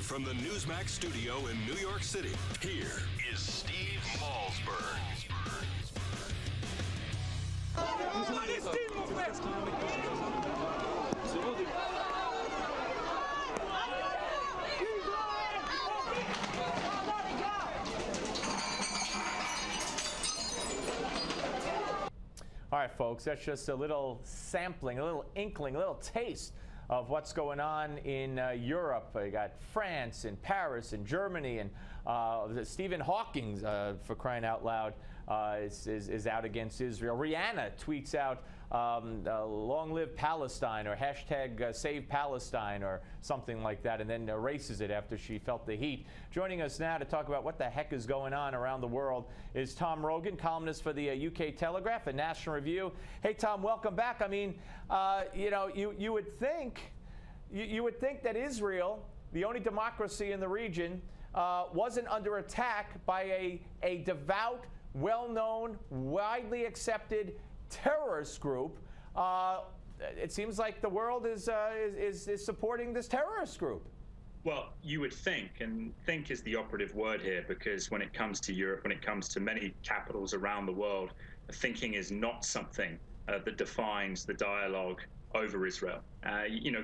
Live from the Newsmax studio in New York City, here is Steve Malzberg. All right, folks, that's just a little sampling, a little inkling, a little taste of what's going on in Europe. You got France and Paris and Germany, and Stephen Hawking, for crying out loud, is out against Israel. Rihanna tweets out, long live Palestine, or hashtag save Palestine, or something like that, and then erases it after she felt the heat. Joining us now to talk about what the heck is going on around the world is Tom Rogan, columnist for the UK Telegraph and National Review. Hey, Tom, welcome back. I mean, you would think that Israel, the only democracy in the region, wasn't under attack by a devout, well-known, widely accepted terrorist group. It seems like the world is supporting this terrorist group. Well, you would think, and think is the operative word here, because when it comes to Europe, when it comes to many capitals around the world, thinking is not something that defines the dialogue over Israel.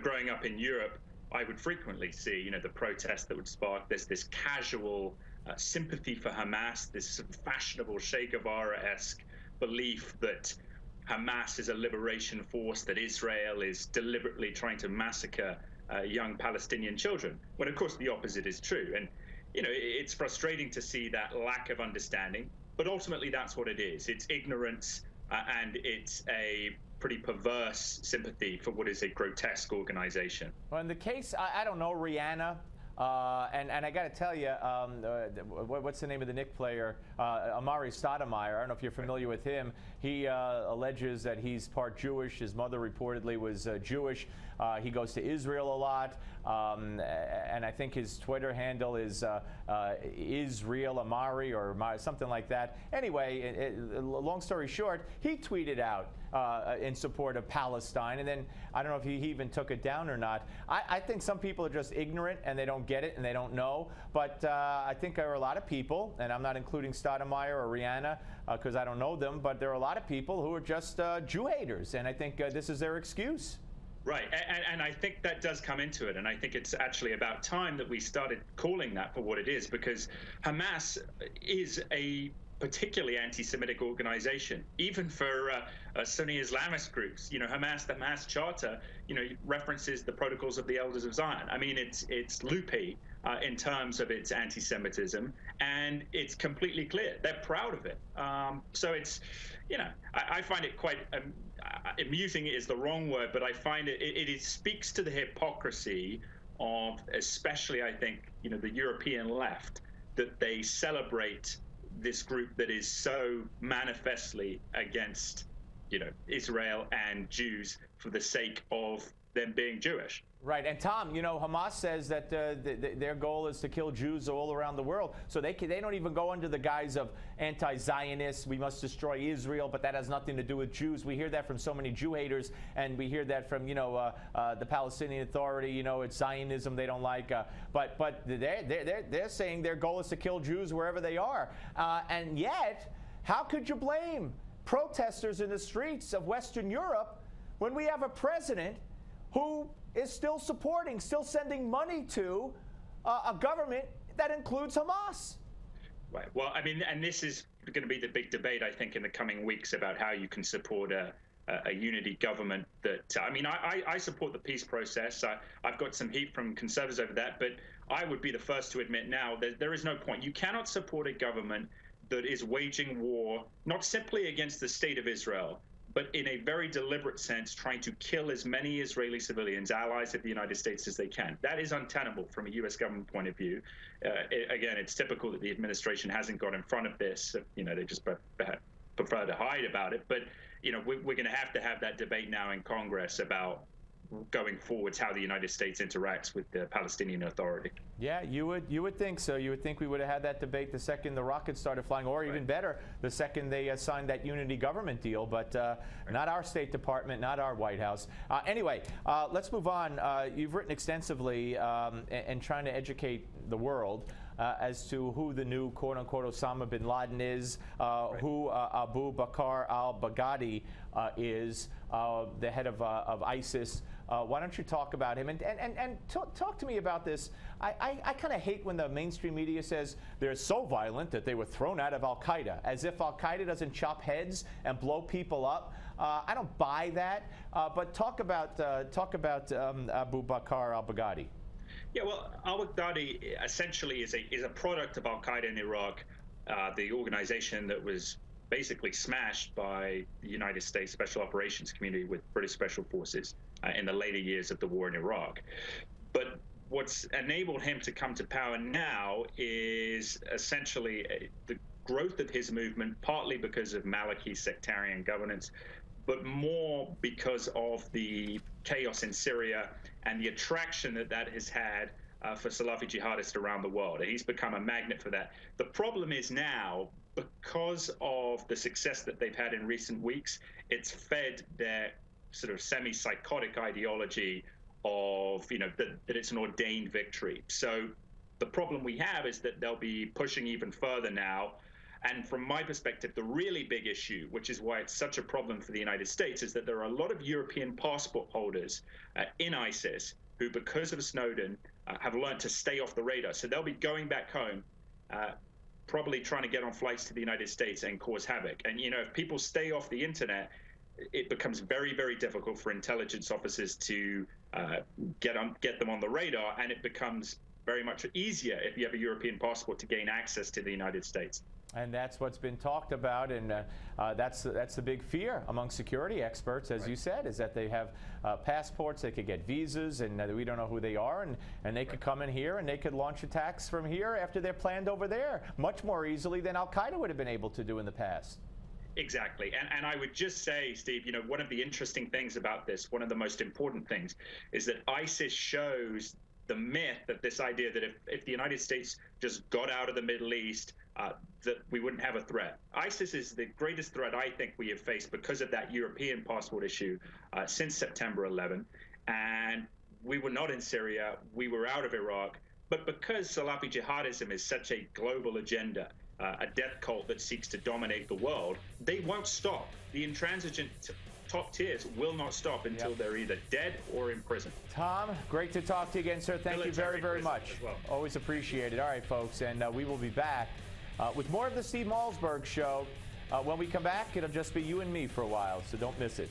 Growing up in Europe, I would frequently see, the protests that would spark this casual sympathy for Hamas, this fashionable Che Guevara-esque belief that Hamas is a liberation force, that Israel is deliberately trying to massacre young Palestinian children, when of course the opposite is true. And, it's frustrating to see that lack of understanding, but ultimately that's what it is. It's ignorance, and it's a pretty perverse sympathy for what is a grotesque organization. Well, in the case, I don't know, Rihanna, and I got to tell you, what's the name of the Knicks player? Amari Stoudemire. I don't know if you're familiar with him. He alleges that he's part Jewish. His mother reportedly was Jewish. He goes to Israel a lot, and I think his Twitter handle is Israel Amari or something like that. Anyway, long story short, he tweeted out in support of Palestine, and then I don't know if he even took it down or not. I think some people are just ignorant and they don't get it and they don't know, but I think there are a lot of people, and I'm not including Stoudemire or Rihanna because I don't know them, but there are a lot of people who are just Jew haters, and I think this is their excuse. Right, and I think that does come into it, and I think it's actually about time that we started calling that for what it is, because Hamas is a particularly anti-Semitic organization, even for Sunni Islamist groups. Hamas, the Hamas Charter, references the Protocols of the Elders of Zion. I mean, it's loopy in terms of its anti-Semitism, and it's completely clear. They're proud of it. So it's, I find it quite amusing is the wrong word, but I find it speaks to the hypocrisy of, especially, I think, the European left, that they celebrate this group that is so manifestly against, Israel and Jews for the sake of them being Jewish. Right. And Tom, Hamas says that their goal is to kill Jews all around the world. So they don't even go under the guise of anti-Zionists. We must destroy Israel, but that has nothing to do with Jews. We hear that from so many Jew haters, and we hear that from, the Palestinian Authority. It's Zionism they don't like. But they're saying their goal is to kill Jews wherever they are. And yet, how could you blame protesters in the streets of Western Europe when we have a president who is still sending money to a government that includes Hamas? Right. Well, I mean, and this is going to be the big debate, I think, in the coming weeks about how you can support a unity government that, I support the peace process. I've got some heat from conservatives over that, but I would be the first to admit now that there is no point. You cannot support a government that is waging war, not simply against the state of Israel, but in a very deliberate sense, trying to kill as many Israeli civilians, allies of the United States, as they can. That is untenable from a U.S. government point of view. Again, it's typical that the administration hasn't got in front of this. They just prefer to hide about it. But, we're going to have that debate now in Congress about going forwards how the United States interacts with the Palestinian Authority. Yeah, you would think so. You would think we would have had that debate the second the rockets started flying, or even better, the second they signed that unity government deal. But not our State Department, not our White House. Anyway, let's move on. You've written extensively and trying to educate the world as to who the new quote-unquote Osama bin Laden is, who Abu Bakr al-Baghdadi is, the head of ISIS. Why don't you talk about him and talk to me about this? I kind of hate when the mainstream media says they're so violent that they were thrown out of Al-Qaeda, as if Al-Qaeda doesn't chop heads and blow people up. I don't buy that. But talk about Abu Bakr al-Baghdadi. Yeah, well, al-Baghdadi essentially is a product of Al-Qaeda in Iraq, the organization that was basically smashed by the United States Special Operations Community with British Special Forces in the later years of the war in Iraq. But what's enabled him to come to power now is essentially the growth of his movement, partly because of Maliki sectarian governance, but more because of the chaos in Syria and the attraction that has had for Salafi jihadists around the world. He's become a magnet for that. The problem is now, because of the success that they've had in recent weeks, it's fed their sort of semi-psychotic ideology of, that it's an ordained victory. So the problem we have is that they'll be pushing even further now. And from my perspective, the really big issue, which is why it's such a problem for the United States, is that there are a lot of European passport holders in ISIS who, because of Snowden, have learned to stay off the radar. So they'll be going back home, probably trying to get on flights to the United States and cause havoc. And, if people stay off the internet, it becomes very, very difficult for intelligence officers to get them on the radar. And it becomes very much easier if you have a European passport to gain access to the United States. And that's what's been talked about, and that's the big fear among security experts, as you said, is that they have passports, they could get visas, and we don't know who they are, and they could come in here and they could launch attacks from here after they're planned over there, much more easily than Al-Qaeda would have been able to do in the past. Exactly. And I would just say, Steve, one of the interesting things about this, one of the most important things, is that ISIS shows the myth that this idea that if the United States just got out of the Middle East, that we wouldn't have a threat. ISIS is the greatest threat I think we have faced because of that European passport issue since September 11. And we were not in Syria, we were out of Iraq, but because Salafi jihadism is such a global agenda, a death cult that seeks to dominate the world, they won't stop. The intransigent top tiers will not stop until they're either dead or in prison. Tom, great to talk to you again, sir. Thank you very, very much. Well. Always appreciate it. All right, folks, and we will be back with more of the Steve Malzberg Show. When we come back, it'll just be you and me for a while, so don't miss it.